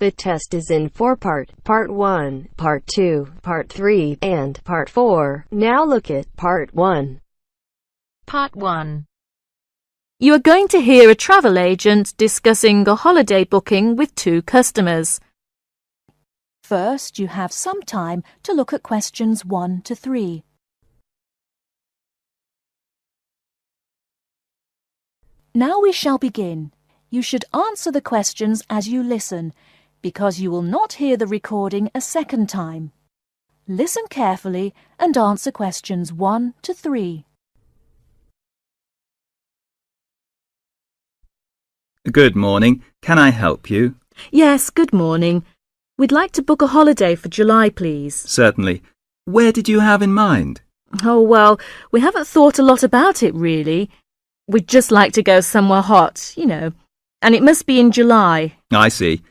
The test is in 4 parts: Part 1, Part 2, Part 3, and Part 4. Now look at Part 1. Part 1. You are going to hear a travel agent discussing a holiday booking with two customers. First, you have some time to look at questions 1 to 3. Now we shall begin. You should answer the questions as you listen, because you will not hear the recording a second time. Listen carefully and answer questions 1 to 3. Good morning. Can I help you? Yes, good morning. We'd like to book a holiday for July, please. Certainly. Where did you have in mind? Oh, well, we haven't thought a lot about it, really. We'd just like to go somewhere hot, and it must be in July. I see.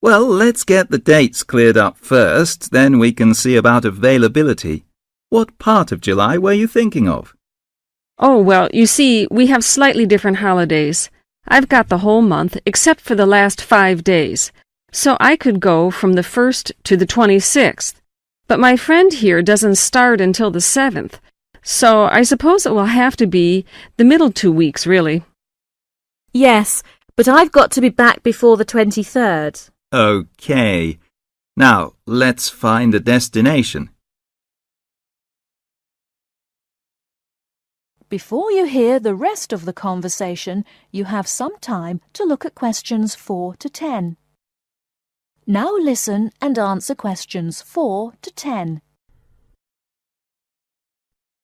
Well, let's get the dates cleared up first, then we can see about availability. What part of July were you thinking of? Oh, well, you see, we have slightly different holidays. I've got the whole month, except for the last 5 days. So I could go from the 1st to the 26th. But my friend here doesn't start until the 7th. So I suppose it will have to be the middle 2 weeks, really. Yes, but I've got to be back before the 23rd. Okay. Now, let's find a destination. Before you hear the rest of the conversation, you have some time to look at questions 4 to 10. Now listen and answer questions 4 to 10.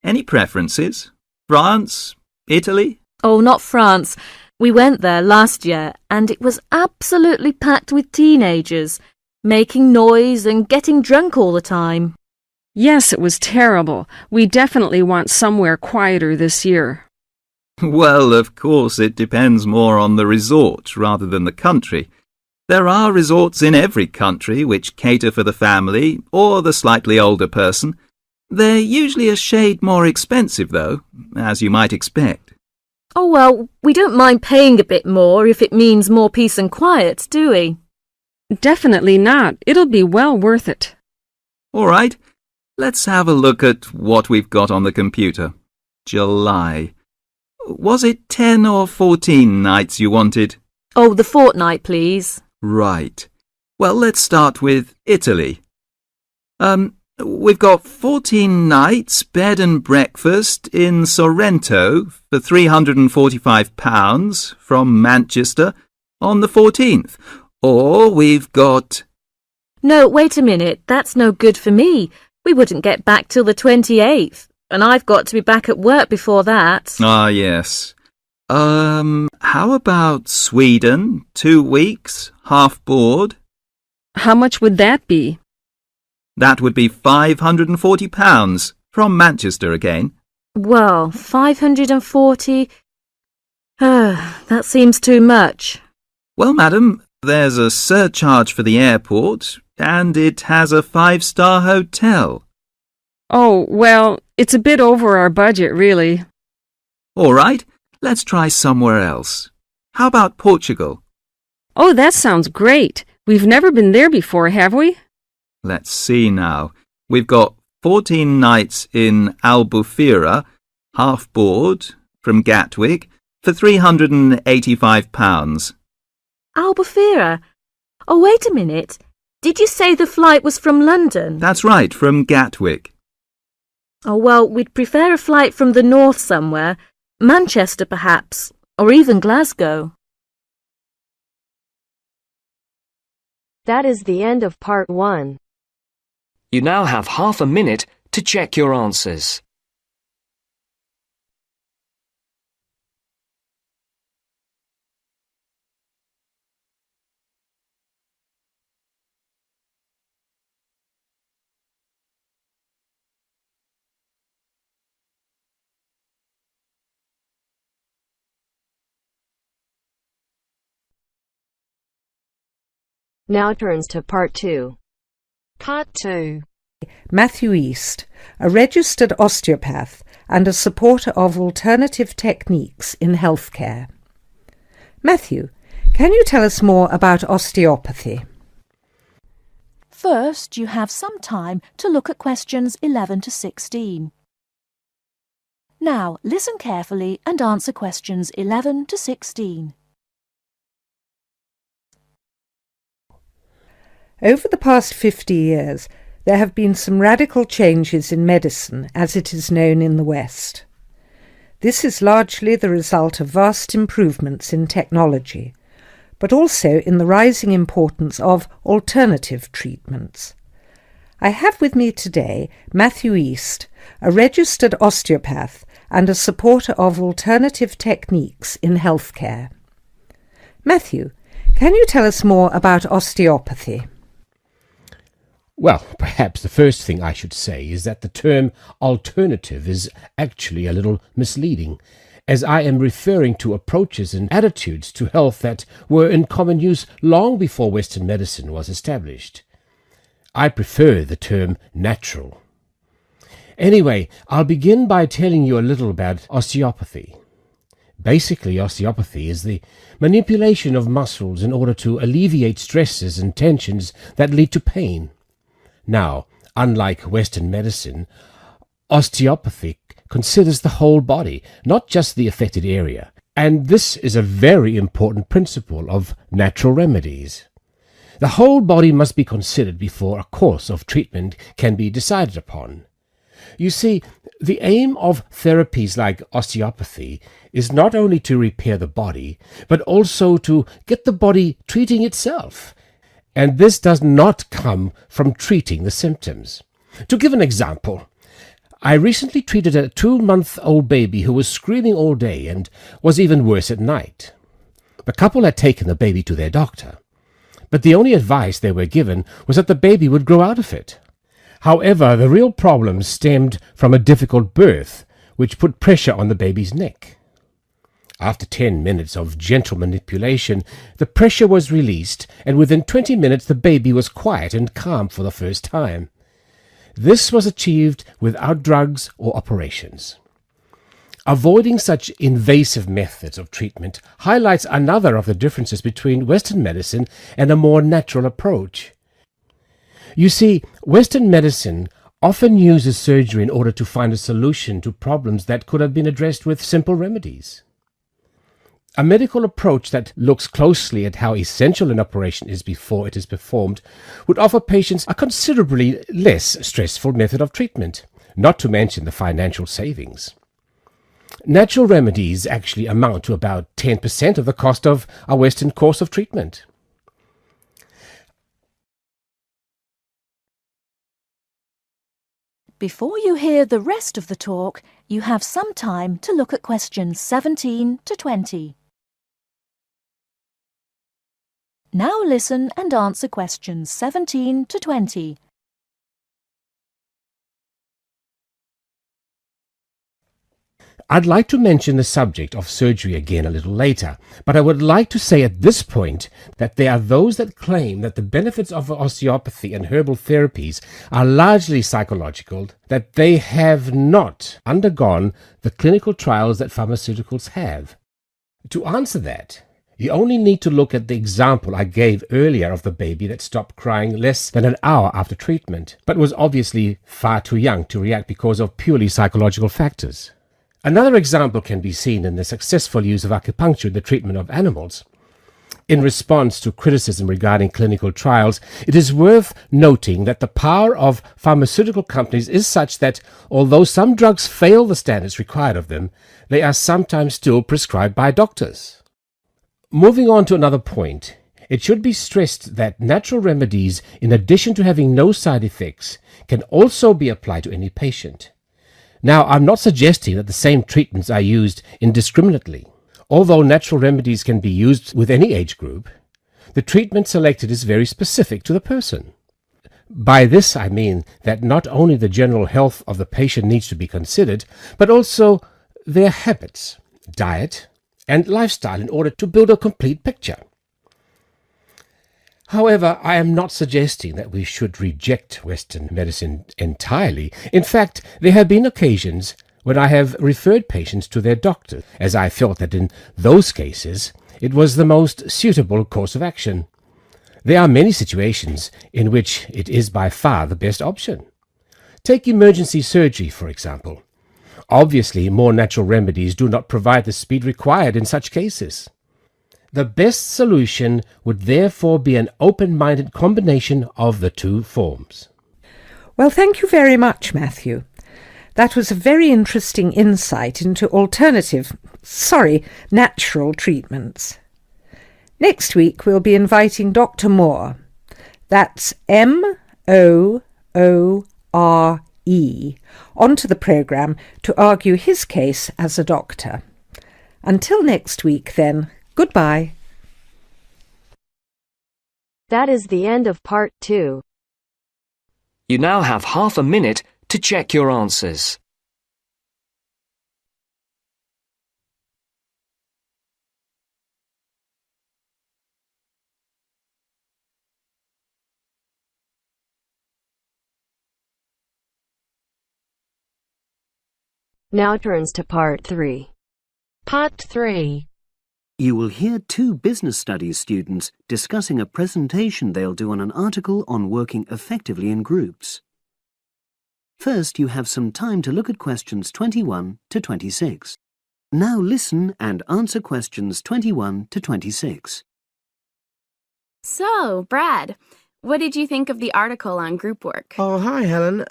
Any preferences? France? Italy? Oh, not France. We went there last year and it was absolutely packed with teenagers, making noise and getting drunk all the time. Yes, it was terrible. We definitely want somewhere quieter this year. Well, of course, it depends more on the resort rather than the country. There are resorts in every country which cater for the family or the slightly older person. They're usually a shade more expensive, though, as you might expect. Oh, well, we don't mind paying a bit more if it means more peace and quiet, do we? Definitely not. It'll be well worth it. All right. Let's have a look at what we've got on the computer. July. Was it 10 or 14 nights you wanted? Oh, the fortnight, please. Right. Well, let's start with Italy. We've got 14 nights, bed and breakfast in Sorrento for £345 from Manchester on the 14th. Or we've got... No, wait a minute. That's no good for me. We wouldn't get back till the 28th, and I've got to be back at work before that. Ah, yes. How about Sweden? 2 weeks, half board? How much would that be? That would be £540 from Manchester again. Well, 540... that seems too much. Well, madam, there's a surcharge for the airport, and it has a 5-star hotel. Oh, well, it's a bit over our budget, really. All right, let's try somewhere else. How about Portugal? Oh, that sounds great. We've never been there before, have we? Let's see now. We've got 14 nights in Albufeira, half board, from Gatwick, for £385. Albufeira? Oh, wait a minute. Did you say the flight was from London? That's right, from Gatwick. Oh, well, we'd prefer a flight from the north somewhere. Manchester, perhaps, or even Glasgow. That is the end of Part 1. You now have half a minute to check your answers. Now turns to Part 2. Part 2. Matthew East, a registered osteopath and a supporter of alternative techniques in healthcare. Matthew, can you tell us more about osteopathy? First, you have some time to look at questions 11 to 16. Now, listen carefully and answer questions 11 to 16. Over the past 50 years, there have been some radical changes in medicine as it is known in the West. This is largely the result of vast improvements in technology, but also in the rising importance of alternative treatments. I have with me today Matthew East, a registered osteopath and a supporter of alternative techniques in healthcare. Matthew, can you tell us more about osteopathy? Well, perhaps the first thing I should say is that the term alternative is actually a little misleading, as I am referring to approaches and attitudes to health that were in common use long before Western medicine was established. I prefer the term natural. Anyway, I'll begin by telling you a little about osteopathy. Basically, osteopathy is the manipulation of muscles in order to alleviate stresses and tensions that lead to pain. Now, unlike Western medicine, osteopathy considers the whole body, not just the affected area, and this is a very important principle of natural remedies. The whole body must be considered before a course of treatment can be decided upon. You see, the aim of therapies like osteopathy is not only to repair the body, but also to get the body treating itself. And this does not come from treating the symptoms. To give an example, I recently treated a 2-month-old baby who was screaming all day and was even worse at night. The couple had taken the baby to their doctor, but the only advice they were given was that the baby would grow out of it. However, the real problem stemmed from a difficult birth, which put pressure on the baby's neck. After 10 minutes of gentle manipulation, the pressure was released, and within 20 minutes the baby was quiet and calm for the first time. This was achieved without drugs or operations. Avoiding such invasive methods of treatment highlights another of the differences between Western medicine and a more natural approach. You see, Western medicine often uses surgery in order to find a solution to problems that could have been addressed with simple remedies. A medical approach that looks closely at how essential an operation is before it is performed would offer patients a considerably less stressful method of treatment, not to mention the financial savings. Natural remedies actually amount to about 10% of the cost of a Western course of treatment. Before you hear the rest of the talk, you have some time to look at questions 17 to 20. Now listen and answer questions 17 to 20. I'd like to mention the subject of surgery again a little later, but I would like to say at this point that there are those that claim that the benefits of osteopathy and herbal therapies are largely psychological, that they have not undergone the clinical trials that pharmaceuticals have. To answer that, you only need to look at the example I gave earlier of the baby that stopped crying less than an hour after treatment, but was obviously far too young to react because of purely psychological factors. Another example can be seen in the successful use of acupuncture in the treatment of animals. In response to criticism regarding clinical trials, it is worth noting that the power of pharmaceutical companies is such that, although some drugs fail the standards required of them, they are sometimes still prescribed by doctors. Moving on to another point, it should be stressed that natural remedies, in addition to having no side effects, can also be applied to any patient. Now, I'm not suggesting that the same treatments are used indiscriminately. Although natural remedies can be used with any age group, the treatment selected is very specific to the person. By this I mean that not only the general health of the patient needs to be considered, but also their habits, diet, and lifestyle in order to build a complete picture. However, I am not suggesting that we should reject Western medicine entirely. In fact, there have been occasions when I have referred patients to their doctor, as I felt that in those cases it was the most suitable course of action. There are many situations in which it is by far the best option. Take emergency surgery, for example. Obviously, more natural remedies do not provide the speed required in such cases. The best solution would therefore be an open-minded combination of the two forms. Well, thank you very much, Matthew. That was a very interesting insight into natural treatments. Next week we'll be inviting Dr. Moore. That's Moore, onto the programme to argue his case as a doctor. Until next week, then, goodbye. That is the end of part 2. You now have half a minute to check your answers. Now turns to part 3. Part 3. You will hear two business studies students discussing a presentation they'll do on an article on working effectively in groups. First, you have some time to look at questions 21 to 26. Now listen and answer questions 21 to 26. So, Brad, what did you think of the article on group work? Oh, hi, Helen.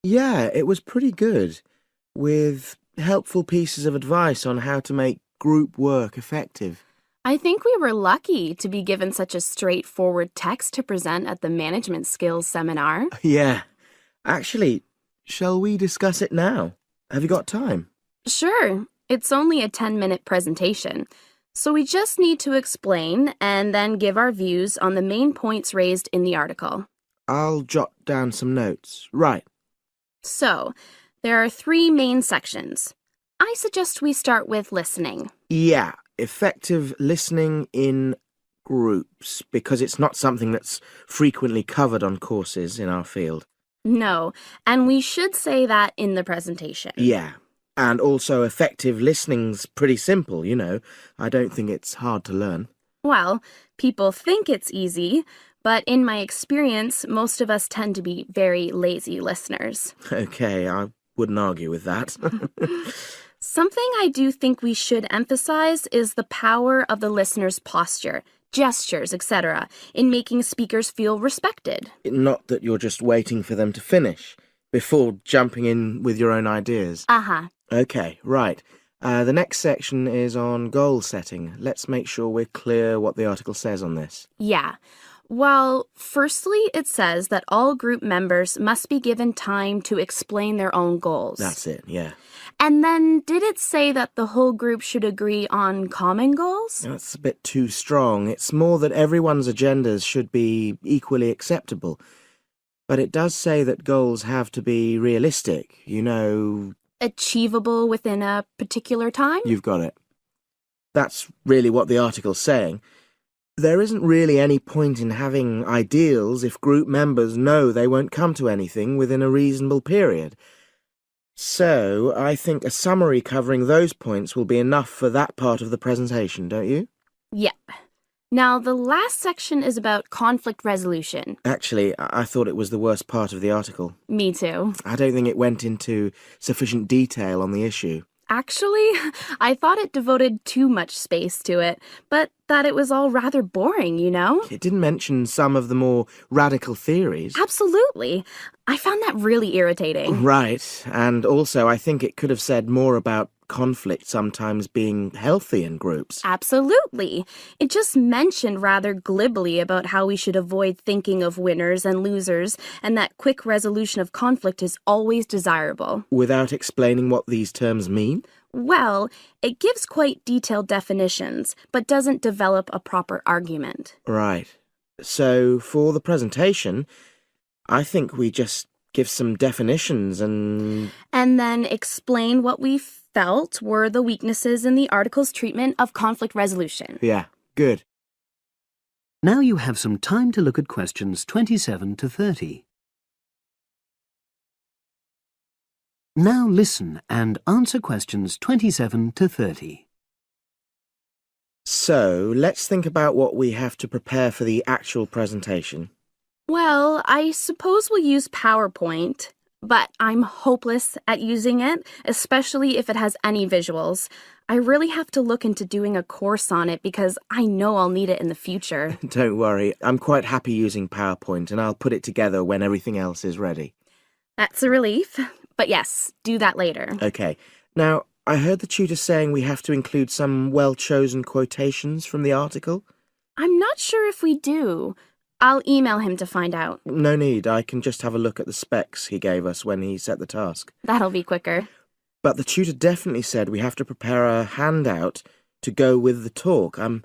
Yeah, it was pretty good, with helpful pieces of advice on how to make group work effective. I think we were lucky to be given such a straightforward text to present at the management skills seminar. Yeah. Actually, shall we discuss it now? Have you got time? Sure. It's only a 10-minute presentation, so we just need to explain and then give our views on the main points raised in the article. I'll jot down some notes. Right. So, there are 3 main sections. I suggest we start with listening. Yeah, effective listening in groups, because it's not something that's frequently covered on courses in our field. No, and we should say that in the presentation. Yeah, and also effective listening's pretty simple, you know. I don't think it's hard to learn. Well, people think it's easy, but in my experience, most of us tend to be very lazy listeners. Okay, I wouldn't argue with that. Something I do think we should emphasize is the power of the listener's posture, gestures, etc., in making speakers feel respected. Not that you're just waiting for them to finish before jumping in with your own ideas. Uh-huh. Okay, right. The next section is on goal setting. Let's make sure we're clear what the article says on this. Yeah. Well, firstly, it says that all group members must be given time to explain their own goals. That's it, yeah. And then, did it say that the whole group should agree on common goals? That's a bit too strong. It's more that everyone's agendas should be equally acceptable. But it does say that goals have to be realistic, you know... Achievable within a particular time? You've got it. That's really what the article's saying. There isn't really any point in having ideals if group members know they won't come to anything within a reasonable period. So, I think a summary covering those points will be enough for that part of the presentation, don't you? Yeah. Now, the last section is about conflict resolution. Actually, I thought it was the worst part of the article. Me too. I don't think it went into sufficient detail on the issue. Actually, I thought it devoted too much space to it, but that it was all rather boring, you know? It didn't mention some of the more radical theories. Absolutely. I found that really irritating. Right, and also I think it could have said more about conflict sometimes being healthy in groups. Absolutely. It just mentioned rather glibly about how we should avoid thinking of winners and losers, and that quick resolution of conflict is always desirable. Without explaining what these terms mean? Well, it gives quite detailed definitions, but doesn't develop a proper argument. Right. So, for the presentation, I think we just give some definitions and then explain what we felt were the weaknesses in the article's treatment of conflict resolution. Yeah, good. Now you have some time to look at questions 27 to 30. Now listen and answer questions 27 to 30. So, let's think about what we have to prepare for the actual presentation. Well, I suppose we'll use PowerPoint, but I'm hopeless at using it, especially if it has any visuals. I really have to look into doing a course on it because I know I'll need it in the future. Don't worry, I'm quite happy using PowerPoint and I'll put it together when everything else is ready. That's a relief. But yes, do that later. Okay. Now, I heard the tutor saying we have to include some well-chosen quotations from the article. I'm not sure if we do. I'll email him to find out. No need, I can just have a look at the specs he gave us when he set the task. That'll be quicker. But the tutor definitely said we have to prepare a handout to go with the talk. I'm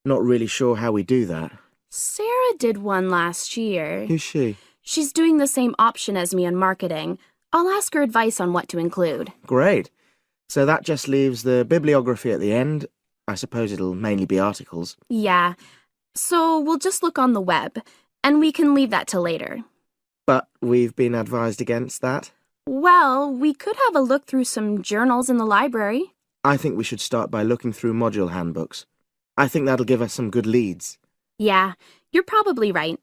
not really sure how we do that. Sarah did one last year. Who's she? She's doing the same option as me on marketing. I'll ask her advice on what to include. Great. So that just leaves the bibliography at the end. I suppose it'll mainly be articles. Yeah. So we'll just look on the web, and we can leave that till later. But we've been advised against that. Well, we could have a look through some journals in the library. I think we should start by looking through module handbooks. I think that'll give us some good leads. Yeah, you're probably right.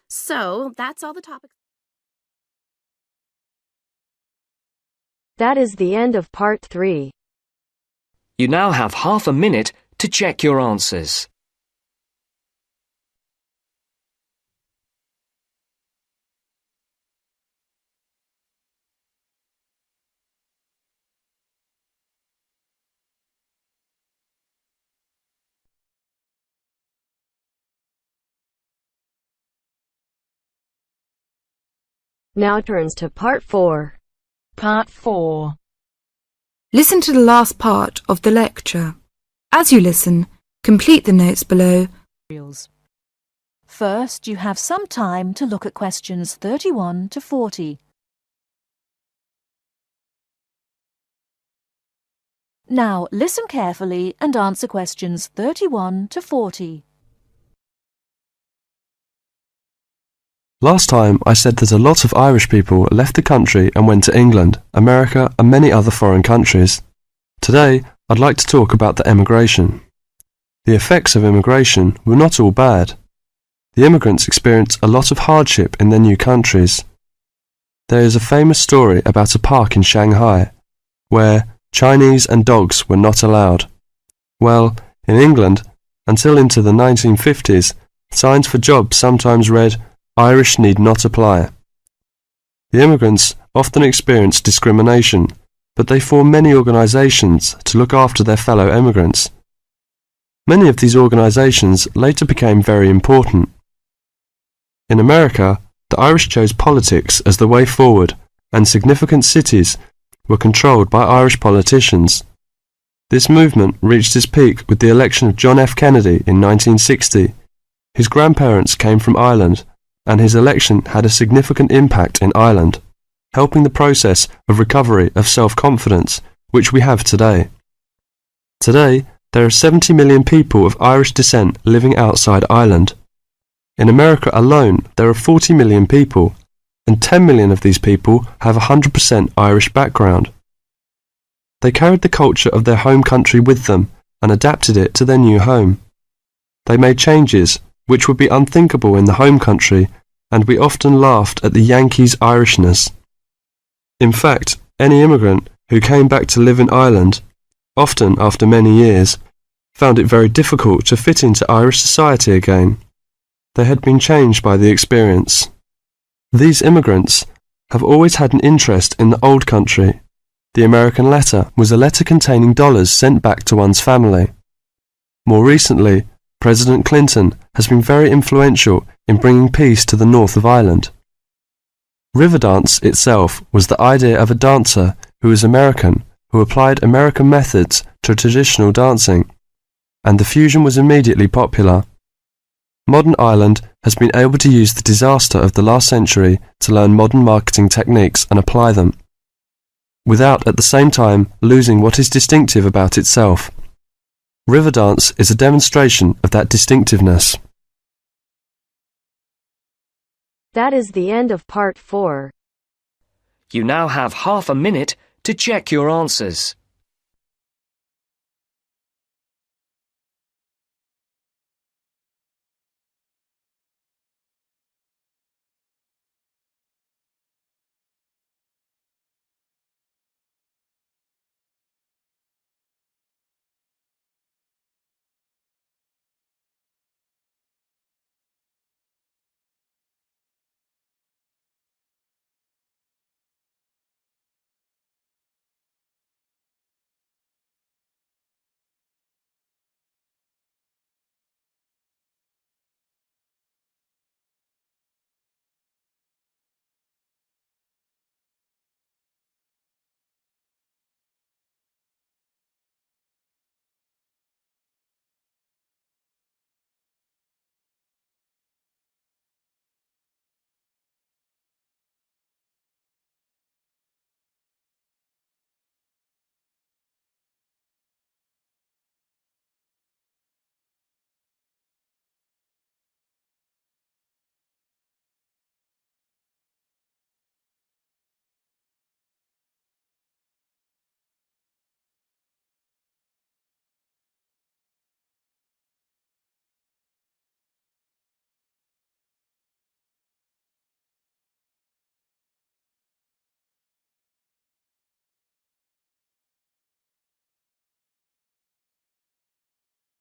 So, that's all the topics. That is the end of part 3. You now have half a minute to check your answers. Now turns to part 4. Part 4. Listen to the last part of the lecture. As you listen, complete the notes below. First, you have some time to look at questions 31 to 40. Now, listen carefully and answer questions 31 to 40. Last time I said that a lot of Irish people left the country and went to England, America and many other foreign countries. Today I'd like to talk about the emigration. The effects of immigration were not all bad. The immigrants experienced a lot of hardship in their new countries. There is a famous story about a park in Shanghai where Chinese and dogs were not allowed. Well, in England, until into the 1950s, signs for jobs sometimes read, "Irish need not apply." The immigrants often experience discrimination, but they form many organisations to look after their fellow immigrants. Many of these organisations later became very important. In America, the Irish chose politics as the way forward, and significant cities were controlled by Irish politicians. This movement reached its peak with the election of John F. Kennedy in 1960. His grandparents came from Ireland, and his election had a significant impact in Ireland, helping the process of recovery of self-confidence, which we have today. Today, there are 70 million people of Irish descent living outside Ireland. In America alone, there are 40 million people, and 10 million of these people have a 100% Irish background. They carried the culture of their home country with them and adapted it to their new home. They made changes which would be unthinkable in the home country, and we often laughed at the Yankees' Irishness. In fact, any immigrant who came back to live in Ireland, often after many years, found it very difficult to fit into Irish society again. They had been changed by the experience. These immigrants have always had an interest in the old country. The American letter was a letter containing dollars sent back to one's family. More recently, President Clinton has been very influential in bringing peace to the north of Ireland. Riverdance itself was the idea of a dancer who was American, who applied American methods to traditional dancing, and the fusion was immediately popular. Modern Ireland has been able to use the disaster of the last century to learn modern marketing techniques and apply them, without at the same time losing what is distinctive about itself. Riverdance is a demonstration of that distinctiveness. That is the end of part 4. You now have half a minute to check your answers.